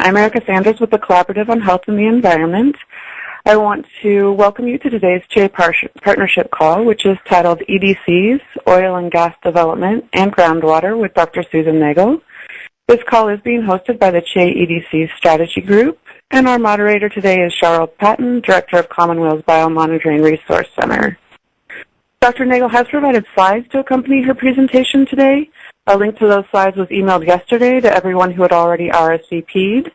I'm Erica Sanders with the Collaborative on Health and the Environment. I want to welcome you to today's CHE Partnership Call, which is titled EDCs, Oil and Gas Development and Groundwater with Dr. Susan Nagel. This call is being hosted by the CHE EDC Strategy Group, and our moderator today is Cheryl Patton, Director of Commonwealth's Biomonitoring Resource Center. Dr. Nagel has provided slides to accompany her presentation today. A link to those slides was emailed yesterday to everyone who had already RSVP'd.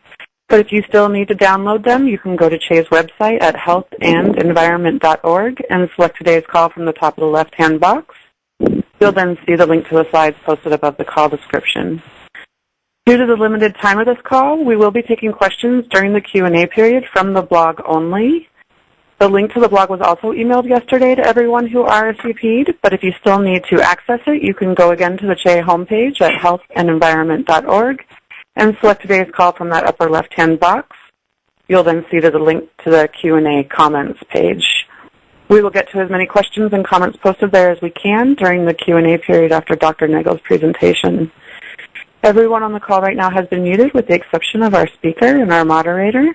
But if you still need to download them, you can go to CHE's website at healthandenvironment.org and select today's call from the top of the left-hand box. You'll then see the link to the slides posted above the call description. Due to the limited time of this call, we will be taking questions during the Q&A period from the blog only. The link to the blog was also emailed yesterday to everyone who RSVP'd, but if you still need to access it, you can go again to the CHE homepage at healthandenvironment.org and select today's call from that upper left-hand box. You'll then see the link to the Q&A comments page. We will get to as many questions and comments posted there as we can during the Q&A period after Dr. Nagel's presentation. Everyone on the call right now has been muted with the exception of our speaker and our moderator.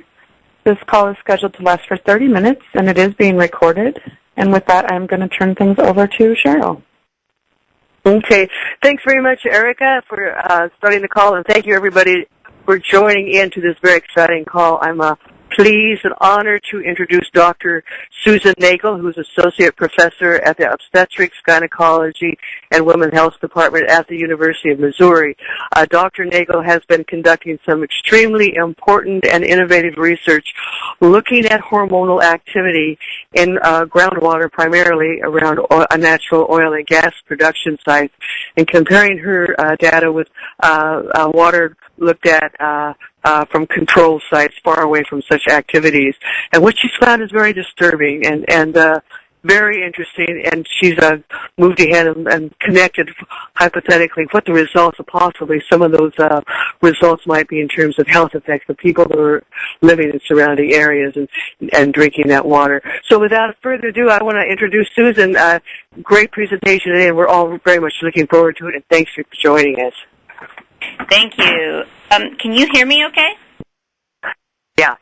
This call is scheduled to last for 30 minutes, and it is being recorded. And with that, I'm going to turn things over to Cheryl. Okay. Thanks very much, Erica, for starting the call, and thank you, everybody, for joining in to this very exciting call. I'm pleased and honored to introduce Dr. Susan Nagel, who is Associate Professor at the Obstetrics, Gynecology, and Women's Health Department at the University of Missouri. Dr. Nagel has been conducting some extremely important and innovative research looking at hormonal activity in groundwater, primarily around natural oil and gas production sites, and comparing her data with water looked at from control sites far away from such activities. And what she's found is very disturbing and very interesting, and she's moved ahead and connected hypothetically what the results of possibly some of those results might be in terms of health effects of people who are living in surrounding areas and drinking that water. So without further ado, I want to introduce Susan. Great presentation today, and we're all very much looking forward to it, and thanks for joining us. Thank you. Can you hear me okay? Yeah.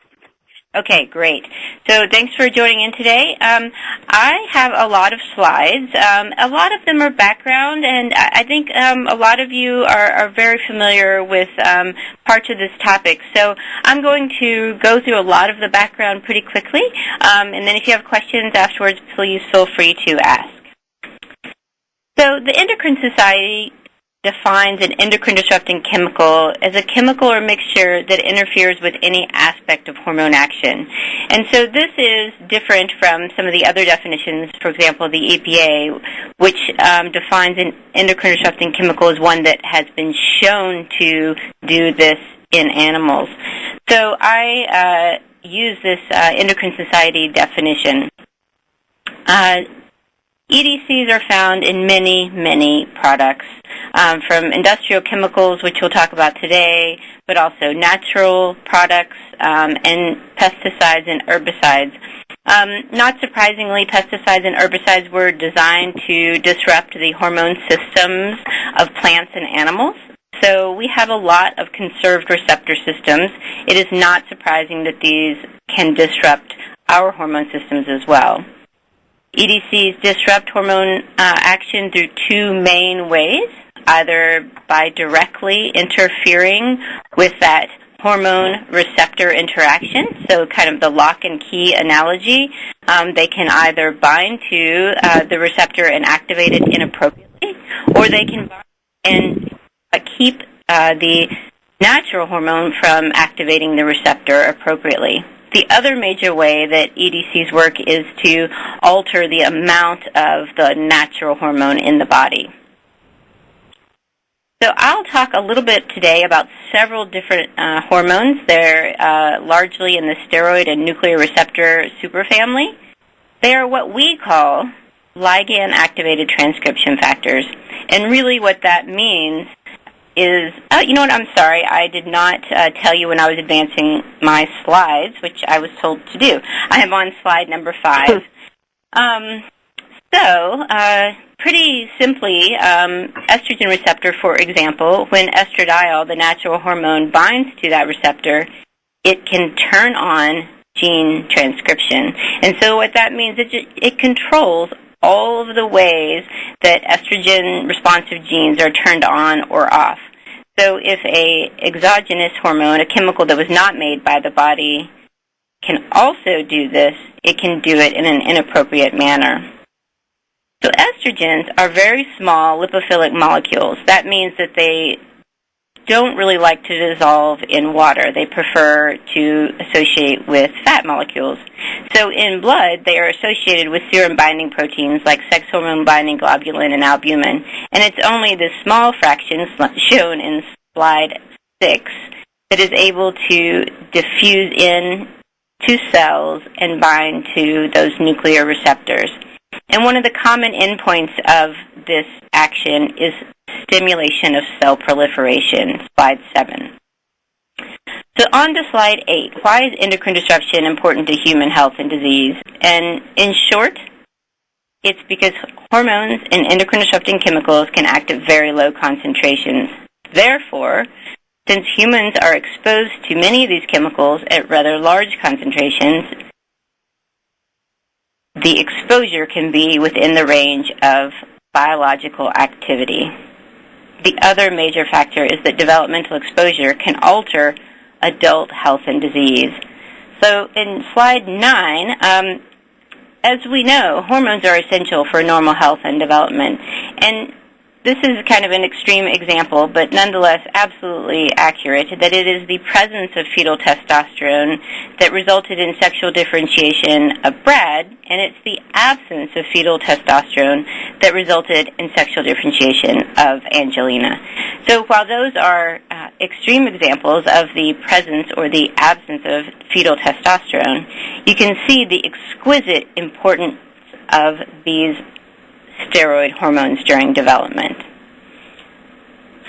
Okay, great. So thanks for joining in today. I have a lot of slides. A lot of them are background, and I think a lot of you are very familiar with parts of this topic. So I'm going to go through a lot of the background pretty quickly, and then if you have questions afterwards, please feel free to ask. So the Endocrine Society defines an endocrine disrupting chemical as a chemical or mixture that interferes with any aspect of hormone action. And so this is different from some of the other definitions, for example, the EPA, which defines an endocrine disrupting chemical as one that has been shown to do this in animals. So I use this Endocrine Society definition. EDCs are found in many, many products, from industrial chemicals, which we'll talk about today, but also natural products and pesticides and herbicides. Not surprisingly, pesticides and herbicides were designed to disrupt the hormone systems of plants and animals. So we have a lot of conserved receptor systems. It is not surprising that these can disrupt our hormone systems as well. EDCs disrupt hormone action through two main ways, either by directly interfering with that hormone receptor interaction, so kind of the lock and key analogy. They can either bind to the receptor and activate it inappropriately, or they can bind and keep the natural hormone from activating the receptor appropriately. The other major way that EDCs work is to alter the amount of the natural hormone in the body. So I'll talk a little bit today about several different hormones. They're largely in the steroid and nuclear receptor superfamily. They are what we call ligand-activated transcription factors. And really what that means is, you know what, I'm sorry, I did not tell you when I was advancing my slides, which I was told to do. I am on slide number 5. So, pretty simply, estrogen receptor, for example, when estradiol, the natural hormone, binds to that receptor, it can turn on gene transcription. And so what that means is it controls all of the ways that estrogen-responsive genes are turned on or off. So if a exogenous hormone, a chemical that was not made by the body, can also do this, it can do it in an inappropriate manner. So estrogens are very small lipophilic molecules. That means that they don't really like to dissolve in water. They prefer to associate with fat molecules. So in blood, they are associated with serum-binding proteins like sex hormone-binding globulin and albumin. And it's only this small fraction shown in slide 6 that is able to diffuse in to cells and bind to those nuclear receptors. And one of the common endpoints of this action is stimulation of cell proliferation, slide 7. So on to slide 8. Why is endocrine disruption important to human health and disease? And in short, it's because hormones and endocrine disrupting chemicals can act at very low concentrations. Therefore, since humans are exposed to many of these chemicals at rather large concentrations, the exposure can be within the range of biological activity. The other major factor is that developmental exposure can alter adult health and disease. So in slide 9, as we know, hormones are essential for normal health and development. And this is kind of an extreme example, but nonetheless absolutely accurate, that it is the presence of fetal testosterone that resulted in sexual differentiation of Brad, and it's the absence of fetal testosterone that resulted in sexual differentiation of Angelina. So while those are extreme examples of the presence or the absence of fetal testosterone, you can see the exquisite importance of these steroid hormones during development.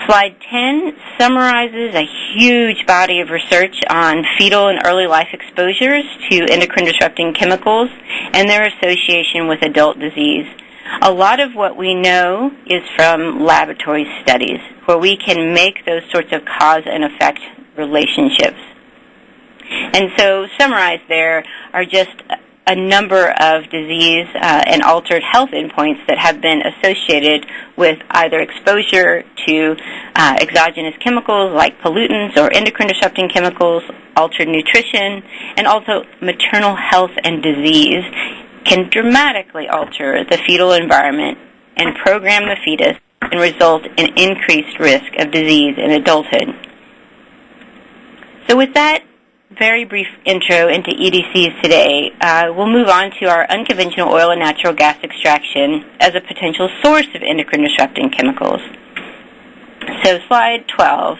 Slide 10 summarizes a huge body of research on fetal and early life exposures to endocrine disrupting chemicals and their association with adult disease. A lot of what we know is from laboratory studies, where we can make those sorts of cause and effect relationships. And so summarized there are just a number of disease and altered health endpoints that have been associated with either exposure to exogenous chemicals like pollutants or endocrine disrupting chemicals, altered nutrition, and also maternal health and disease can dramatically alter the fetal environment and program the fetus and result in increased risk of disease in adulthood. So with that very brief intro into EDCs today, we'll move on to our unconventional oil and natural gas extraction as a potential source of endocrine disrupting chemicals. So slide 12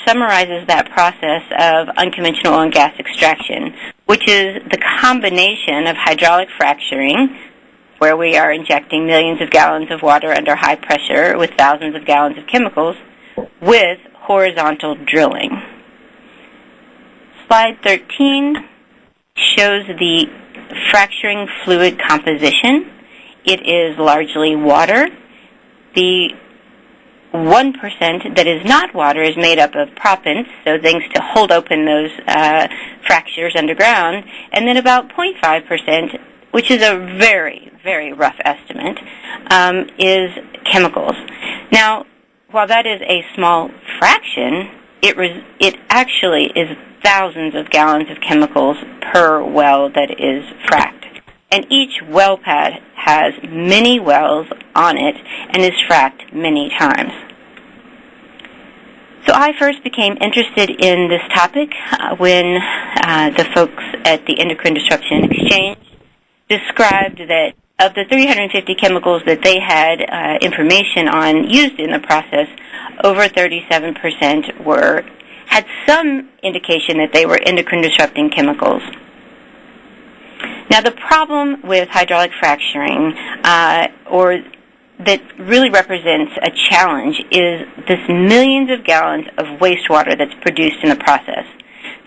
summarizes that process of unconventional oil and gas extraction, which is the combination of hydraulic fracturing, where we are injecting millions of gallons of water under high pressure with thousands of gallons of chemicals, with horizontal drilling. Slide 13 shows the fracturing fluid composition. It is largely water. The 1% that is not water is made up of proppants, so things to hold open those fractures underground, and then about 0.5%, which is a very, very rough estimate, is chemicals. Now, while that is a small fraction, it actually is thousands of gallons of chemicals per well that is fracked. And each well pad has many wells on it and is fracked many times. So I first became interested in this topic when the folks at the Endocrine Disruption Exchange described that of the 350 chemicals that they had information on used in the process, over 37% had some indication that they were endocrine disrupting chemicals. Now, the problem with hydraulic fracturing, or that really represents a challenge, is this millions of gallons of wastewater that's produced in the process.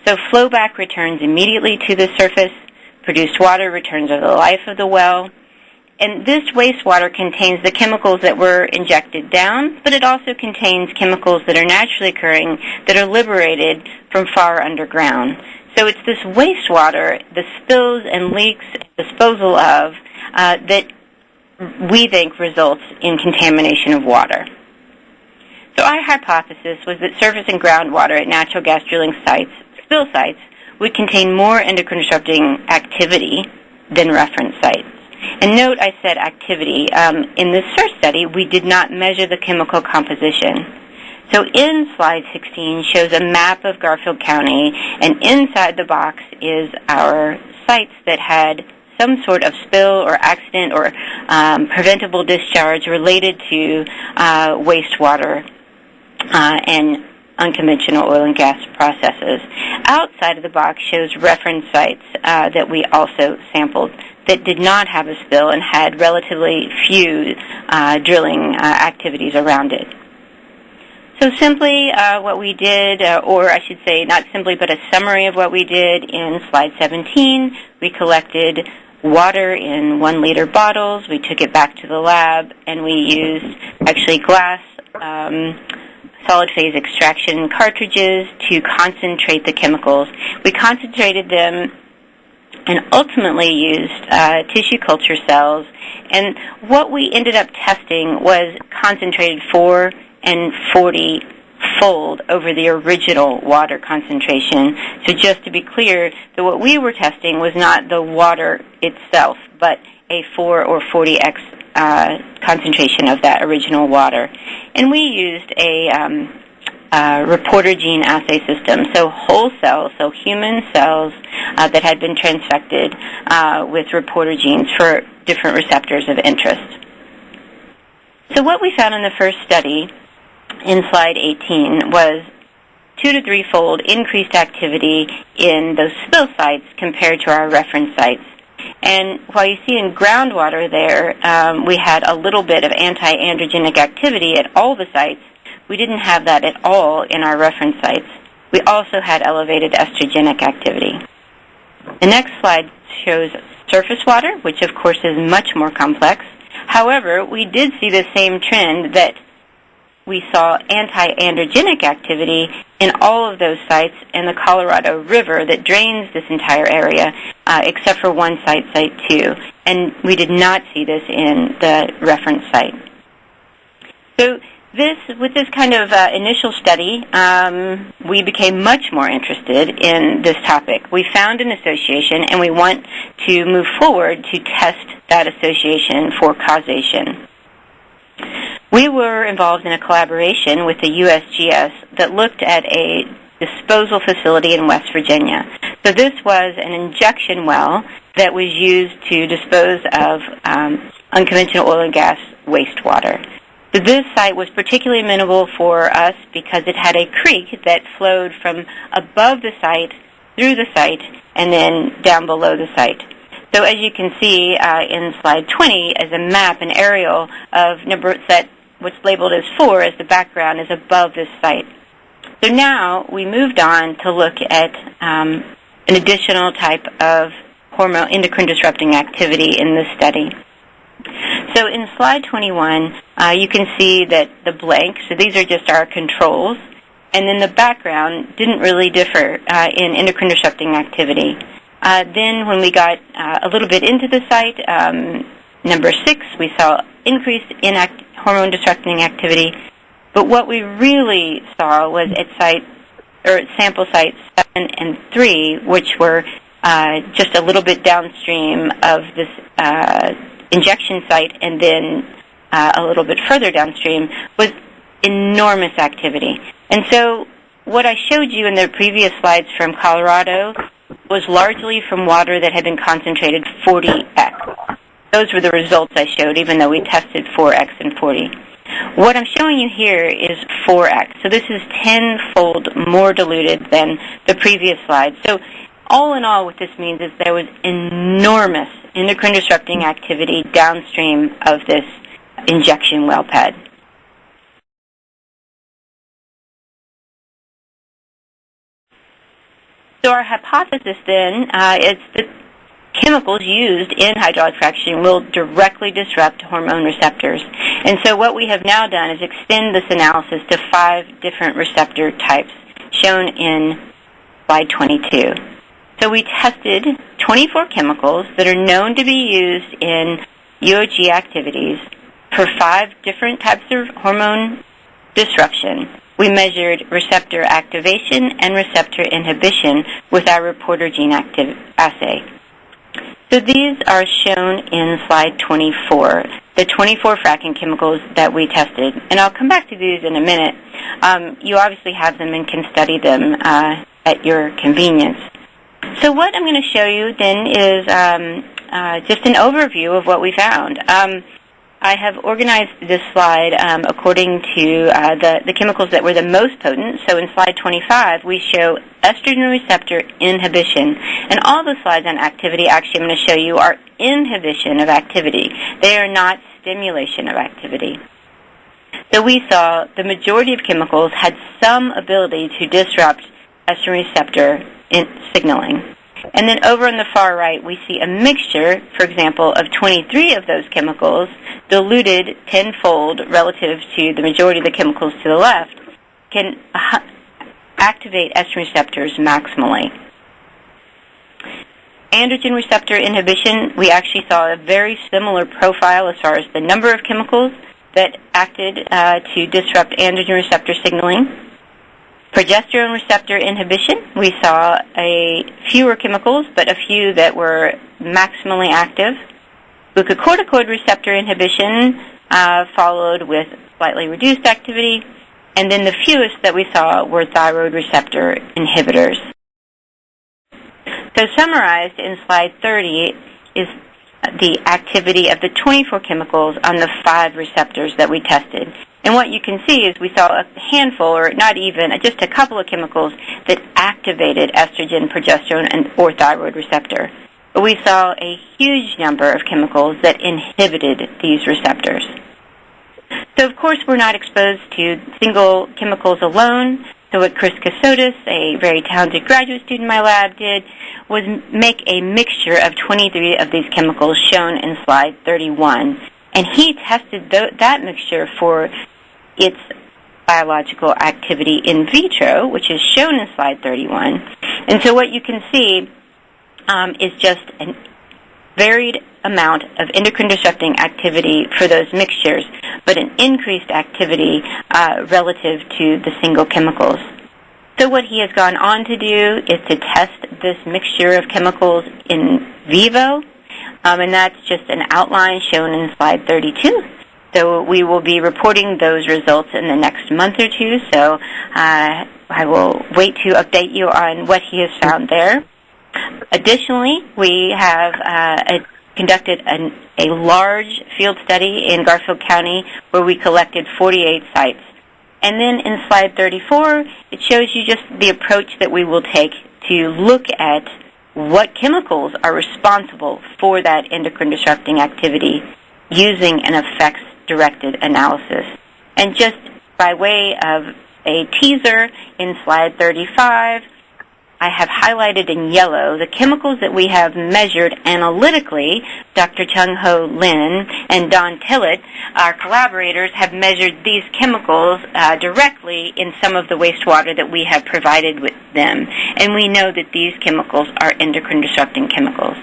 So flowback returns immediately to the surface, produced water returns over the life of the well, And this wastewater contains the chemicals that were injected down, but it also contains chemicals that are naturally occurring that are liberated from far underground. So it's this wastewater, the spills and leaks, disposal of, that we think results in contamination of water. So our hypothesis was that surface and groundwater at natural gas drilling sites, spill sites, would contain more endocrine disrupting activity than reference sites. And note I said activity. In this first study, we did not measure the chemical composition. So in slide 16 shows a map of Garfield County, and inside the box is our sites that had some sort of spill or accident or preventable discharge related to wastewater and unconventional oil and gas processes. Outside of the box shows reference sites that we also sampled that did not have a spill and had relatively few drilling activities around it. So simply what we did, or I should say not simply, but a summary of what we did in slide 17, we collected water in 1-liter bottles, we took it back to the lab, and we used actually glass solid phase extraction cartridges to concentrate the chemicals. We concentrated them and ultimately used tissue culture cells. And what we ended up testing was concentrated 4 and 40-fold over the original water concentration. So just to be clear, that what we were testing was not the water itself, but a 4 or 40x concentration of that original water. And we used a reporter gene assay system, so whole cells, so human cells that had been transfected with reporter genes for different receptors of interest. So what we found in the first study in slide 18 was 2 to 3-fold increased activity in those spill sites compared to our reference sites. And while you see in groundwater there, we had a little bit of anti-androgenic activity at all the sites, we didn't have that at all in our reference sites. We also had elevated estrogenic activity. The next slide shows surface water, which of course is much more complex. However, we did see the same trend that we saw anti-androgenic activity in all of those sites in the Colorado River that drains this entire area, except for one site, Site 2. And we did not see this in the reference site. So with this kind of initial study, we became much more interested in this topic. We found an association, and we want to move forward to test that association for causation. We were involved in a collaboration with the USGS that looked at a disposal facility in West Virginia. So this was an injection well that was used to dispose of unconventional oil and gas wastewater. So this site was particularly amenable for us because it had a creek that flowed from above the site, through the site, and then down below the site. So as you can see in slide 20, as a map, an aerial of number that what's labeled as 4 as the background is above this site. So now we moved on to look at an additional type of hormone endocrine disrupting activity in this study. So in slide 21, you can see that the blank, so these are just our controls, and then the background didn't really differ in endocrine disrupting activity. Then when we got a little bit into the site, number 6, we saw increase in hormone disrupting activity. But what we really saw was at sample sites 7 and 3, which were just a little bit downstream of this injection site, and then a little bit further downstream, was enormous activity. And so what I showed you in the previous slides from Colorado was largely from water that had been concentrated 40x. Those were the results I showed, even though we tested 4x and 40. What I'm showing you here is 4x. So this is 10-fold more diluted than the previous slide. So all in all, what this means is there was enormous endocrine disrupting activity downstream of this injection well pad. So our hypothesis then is that chemicals used in hydraulic fracturing will directly disrupt hormone receptors. And so what we have now done is extend this analysis to 5 different receptor types, shown in slide 22. So we tested 24 chemicals that are known to be used in UOG activities for 5 different types of hormone disruption. We measured receptor activation and receptor inhibition with our reporter gene assay. So these are shown in slide 24, the 24 fracking chemicals that we tested. And I'll come back to these in a minute. You obviously have them and can study them at your convenience. So what I'm going to show you then is just an overview of what we found. I have organized this slide according to the chemicals that were the most potent. So in slide 25, we show estrogen receptor inhibition. And all the slides on activity, actually, I'm going to show you are inhibition of activity. They are not stimulation of activity. So we saw the majority of chemicals had some ability to disrupt estrogen receptor signaling. And then over on the far right, we see a mixture, for example, of 23 of those chemicals, diluted tenfold relative to the majority of the chemicals to the left, can activate estrogen receptors maximally. Androgen receptor inhibition, we actually saw a very similar profile as far as the number of chemicals that acted to disrupt androgen receptor signaling. Progesterone receptor inhibition, we saw fewer chemicals, but a few that were maximally active. Glucocorticoid receptor inhibition followed with slightly reduced activity, and then the fewest that we saw were thyroid receptor inhibitors. So summarized in slide 30 is the activity of the 24 chemicals on the 5 receptors that we tested. And what you can see is we saw a handful, or not even, just a couple of chemicals that activated estrogen, progesterone, or thyroid receptor. But we saw a huge number of chemicals that inhibited these receptors. So, of course, we're not exposed to single chemicals alone. So what Chris Casotis, a very talented graduate student in my lab, did was make a mixture of 23 of these chemicals shown in slide 31. And he tested that mixture for its biological activity in vitro, which is shown in slide 31. And so what you can see is just a varied amount of endocrine disrupting activity for those mixtures, but an increased activity relative to the single chemicals. So what he has gone on to do is to test this mixture of chemicals in vivo, and that's just an outline shown in slide 32. So we will be reporting those results in the next month or two, so I will wait to update you on what he has found there. Additionally, we have conducted a large field study in Garfield County where we collected 48 sites. And then in slide 34, it shows you just the approach that we will take to look at what chemicals are responsible for that endocrine disrupting activity using an effects-directed analysis. And just by way of a teaser, in slide 35, I have highlighted in yellow the chemicals that we have measured analytically. Dr. Chung-Ho Lin and Don Tillett, our collaborators, have measured these chemicals directly in some of the wastewater that we have provided with them. And we know that these chemicals are endocrine disrupting chemicals.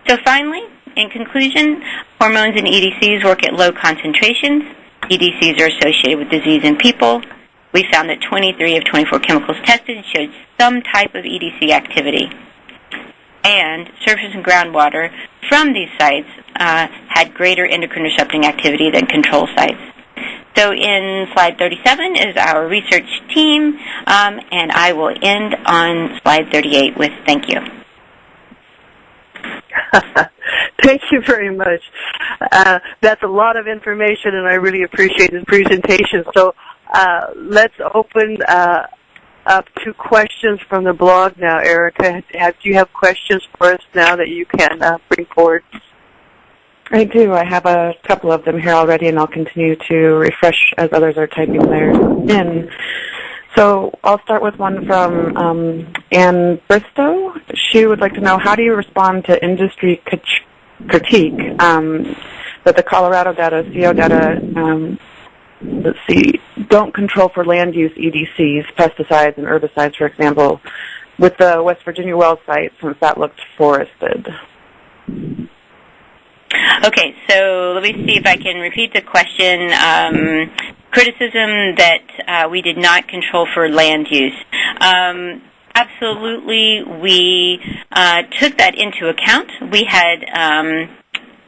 So finally, in conclusion, hormones and EDCs work at low concentrations. EDCs are associated with disease in people. We found that 23 of 24 chemicals tested showed some type of EDC activity. And surface and groundwater from these sites had greater endocrine disrupting activity than control sites. So in slide 37 is our research team, and I will end on slide 38 with thank you. Thank you very much. That's a lot of information, and I really appreciate the presentation. So let's open up to questions from the blog now. Erica, do you have questions for us now that you can bring forward? I do. I have a couple of them here already, and I'll continue to refresh as others are typing theirs in. So I'll start with one from Ann Bristow. she would like to know, how do you respond to industry critique that the Colorado data, CO data, don't control for land use EDCs, pesticides and herbicides, for example, with the West Virginia well site, since that looked forested? Okay, so let me see if I can repeat the question. Criticism that we did not control for land use. Absolutely, we took that into account. We had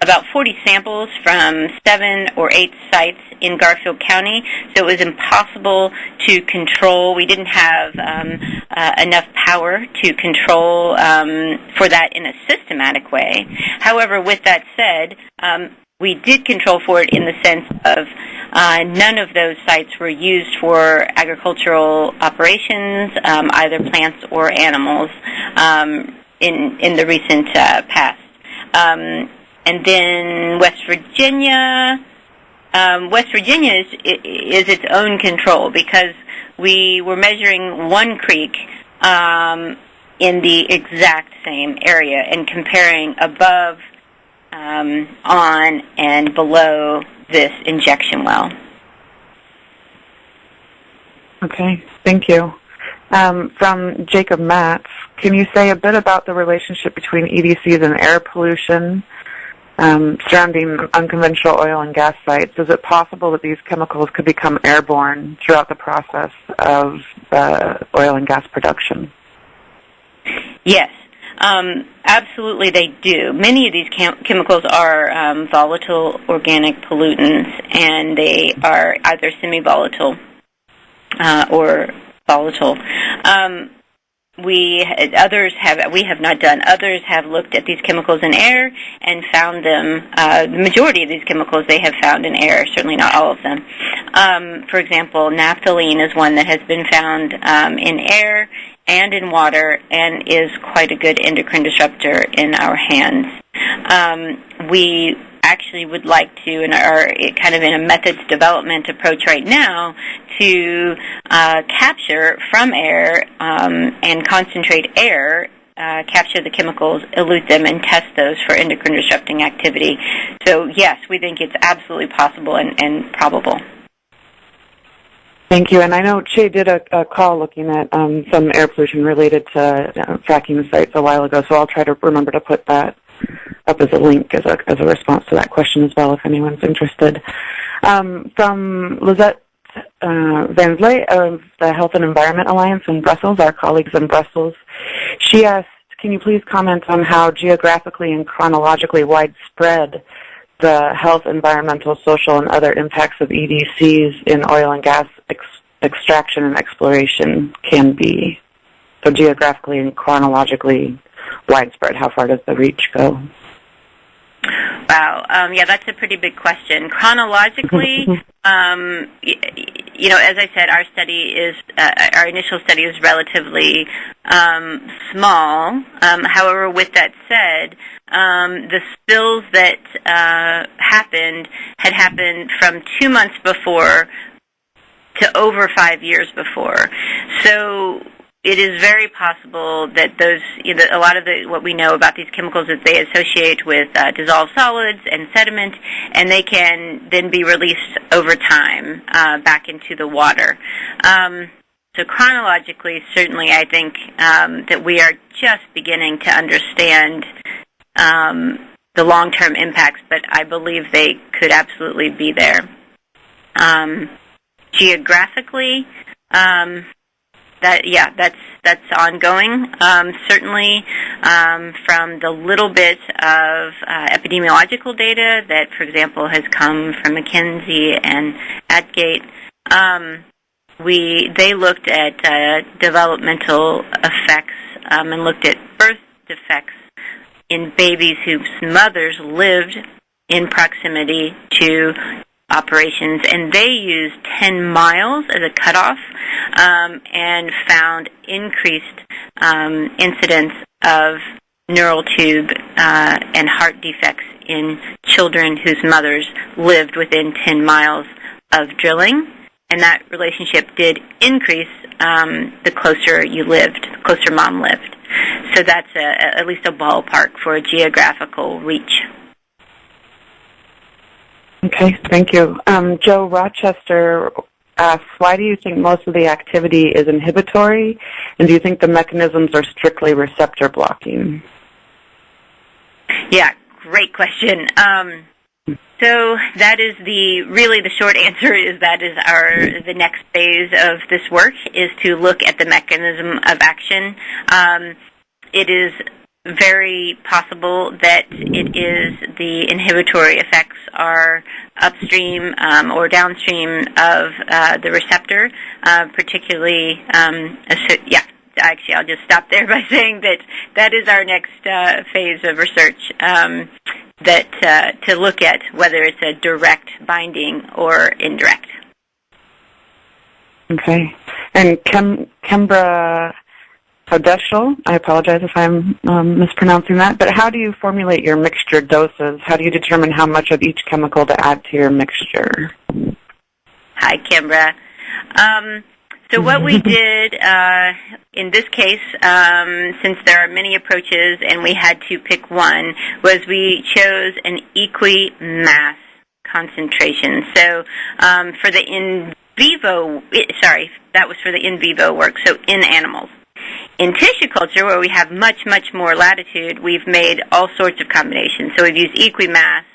about 40 samples from 7 or 8 sites in Garfield County, so it was impossible to control. We didn't have enough power to control for that in a systematic way. However, with that said, we did control for it in the sense of none of those sites were used for agricultural operations, either plants or animals, in the recent past. And then West Virginia is its own control, because we were measuring one creek in the exact same area and comparing above, on, and below this injection well. Okay, thank you. From Jacob Matz, can you say a bit about the relationship between EDCs and air pollution surrounding unconventional oil and gas sites? Is it possible that these chemicals could become airborne throughout the process of oil and gas production? Yes, absolutely they do. Many of these chemicals are volatile organic pollutants, and they are either semi-volatile or volatile. We have not done. Others have looked at these chemicals in air and found them. The majority of these chemicals they have found in air, certainly not all of them. For example, naphthalene is one that has been found in air and in water, and is quite a good endocrine disruptor in our hands. We actually would like to, and are kind of in a methods development approach right now, to capture from air and concentrate air, capture the chemicals, elute them, and test those for endocrine disrupting activity. So yes, we think it's absolutely possible and probable. Thank you. And I know Che did a call looking at some air pollution related to fracking sites a while ago, so I'll try to remember to put that up as a link as a response to that question as well, if anyone's interested. From Lizette Van Vliet of the Health and Environment Alliance in Brussels, our colleagues in Brussels, she asked, can you please comment on how geographically and chronologically widespread the health, environmental, social, and other impacts of EDCs in oil and gas extraction and exploration can be? So geographically and chronologically widespread, how far does the reach go? Wow. Yeah, that's a pretty big question. Chronologically, as I said, our initial study is relatively small. However, with that said, the spills that had happened from 2 months before to over 5 years before. So it is very possible that those, a lot of what we know about these chemicals is they associate with dissolved solids and sediment, and they can then be released over time back into the water. So chronologically, certainly I think that we are just beginning to understand the long-term impacts, but I believe they could absolutely be there. Geographically, that's ongoing. Certainly, from the little bit of epidemiological data that, for example, has come from McKinsey and Atgate, they looked at developmental effects and looked at birth defects in babies whose mothers lived in proximity to operations, and they used 10 miles as a cutoff and found increased incidence of neural tube and heart defects in children whose mothers lived within 10 miles of drilling, and that relationship did increase the closer you lived, the closer mom lived. So that's at least a ballpark for a geographical reach. Okay, thank you. Joe Rochester asks, why do you think most of the activity is inhibitory, and do you think the mechanisms are strictly receptor blocking? Yeah, great question. So that is really the short answer is that is the next phase of this work is to look at the mechanism of action. It is very possible that it is the inhibitory effects are upstream or downstream of the receptor, particularly, actually I'll just stop there by saying that is our next phase of research, to look at whether it's a direct binding or indirect. Okay. And Kembra Hodeshel, I apologize if I'm mispronouncing that, but how do you formulate your mixture doses? How do you determine how much of each chemical to add to your mixture? Hi, Kimbra. So what we did in this case, since there are many approaches and we had to pick one, was we chose an equi-mass concentration. So for the in vivo, that was for the in vivo work, so in animals. In tissue culture, where we have much, much more latitude, we've made all sorts of combinations. So we've used equi-mass,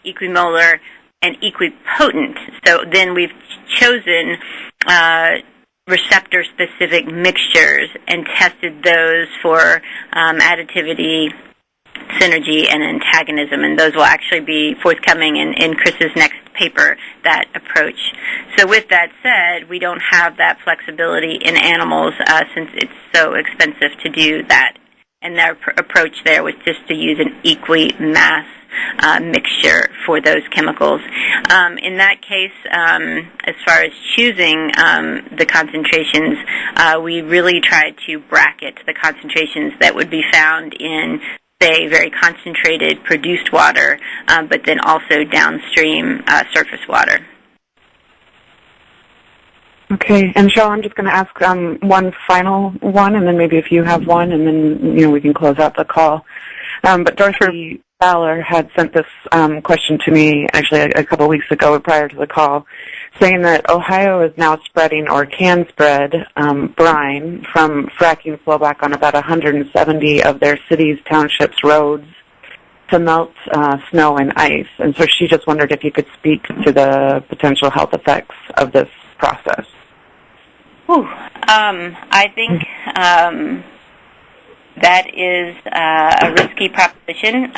equimolar, and equipotent. So then we've chosen receptor-specific mixtures and tested those for additivity, synergy, and antagonism. And those will actually be forthcoming in Chris's next paper, that approach. So with that said, we don't have that flexibility in animals since it's so expensive to do that. And their approach there was just to use an equi-mass mixture for those chemicals. In that case, as far as choosing the concentrations, we really tried to bracket the concentrations that would be found in, say, very concentrated produced water, but then also downstream surface water. Okay, and Cheryl, I'm just going to ask one final one, and then maybe if you have one, and then we can close out the call. But Dorothy Fowler had sent this question to me actually a couple of weeks ago prior to the call, saying that Ohio is now spreading or can spread brine from fracking flowback on about 170 of their cities, townships, roads to melt snow and ice. And so she just wondered if you could speak to the potential health effects of this process. I think that is a risky proposition.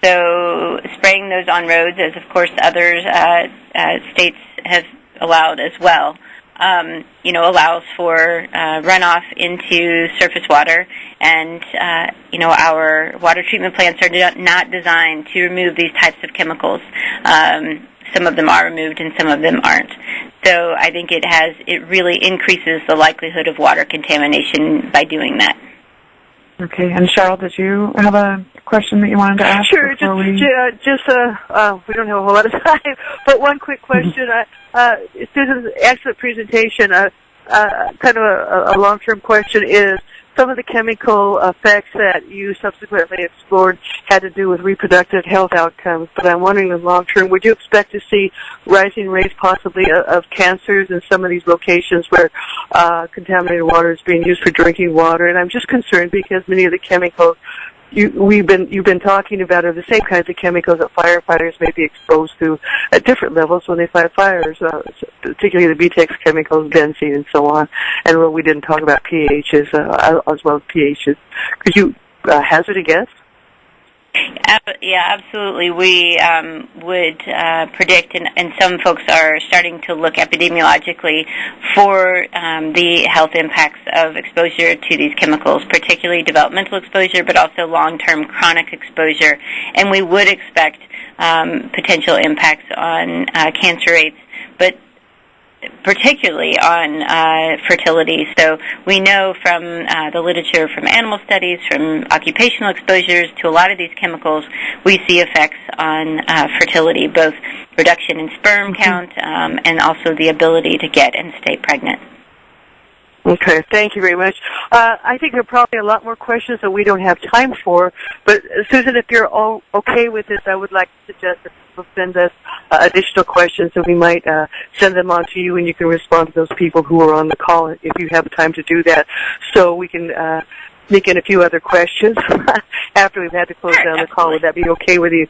So spraying those on roads, as of course other states have allowed as well, allows for runoff into surface water. And, our water treatment plants are not designed to remove these types of chemicals. Some of them are removed and some of them aren't. So I think it really increases the likelihood of water contamination by doing that. Okay, and Cheryl, did you have a question that you wanted to ask? Sure, we don't have a whole lot of time, but one quick question. Susan's excellent presentation, kind of a long-term question is, some of the chemical effects that you subsequently explored had to do with reproductive health outcomes, but I'm wondering in the long term, would you expect to see rising rates possibly of cancers in some of these locations where contaminated water is being used for drinking water? And I'm just concerned because many of the chemicals you've been talking about are the same kinds of chemicals that firefighters may be exposed to at different levels when they fight fires, particularly the BTEX chemicals, benzene, and so on. And we didn't talk about pHs as well as pHs. Could you hazard a guess? Yeah, absolutely. We would predict, and some folks are starting to look epidemiologically for the health impacts of exposure to these chemicals, particularly developmental exposure, but also long-term chronic exposure. And we would expect potential impacts on cancer rates, but particularly on fertility. So we know from the literature, from animal studies, from occupational exposures to a lot of these chemicals, we see effects on fertility, both reduction in sperm count and also the ability to get and stay pregnant. Okay, thank you very much. I think there are probably a lot more questions that we don't have time for, but Susan, if you're all okay with this, I would like to suggest that people send us additional questions, and we might send them on to you, and you can respond to those people who are on the call if you have time to do that, so we can sneak in a few other questions after we've had to close down the call. Would that be okay with you?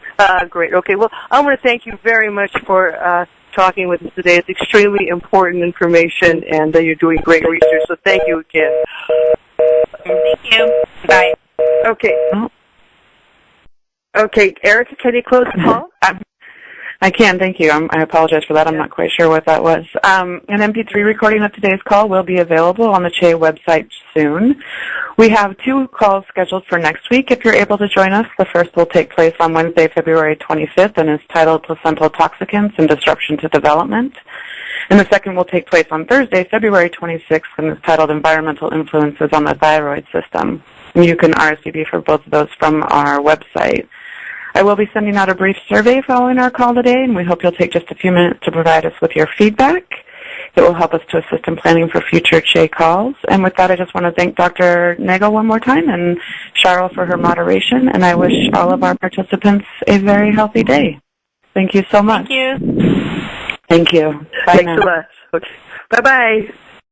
Great. Okay, well, I want to thank you very much for talking with us today. It's extremely important information, and you're doing great research, so thank you again. Thank you. Bye. Okay. Okay, Erica, can you close the call? I can, thank you. I apologize for that. I'm not quite sure what that was. An MP3 recording of today's call will be available on the CHE website soon. We have 2 calls scheduled for next week if you're able to join us. The first will take place on Wednesday, February 25th, and is titled Placental Toxicants and Disruption to Development. And the second will take place on Thursday, February 26th, and is titled Environmental Influences on the Thyroid System. And you can RSVP for both of those from our website. I will be sending out a brief survey following our call today, and we hope you'll take just a few minutes to provide us with your feedback. It will help us to assist in planning for future CHE calls. And with that, I just want to thank Dr. Nagel one more time and Cheryl for her moderation, and I wish all of our participants a very healthy day. Thank you so much. Thank you. Thank you. Bye Thanks now. a lot. Okay. Bye-bye.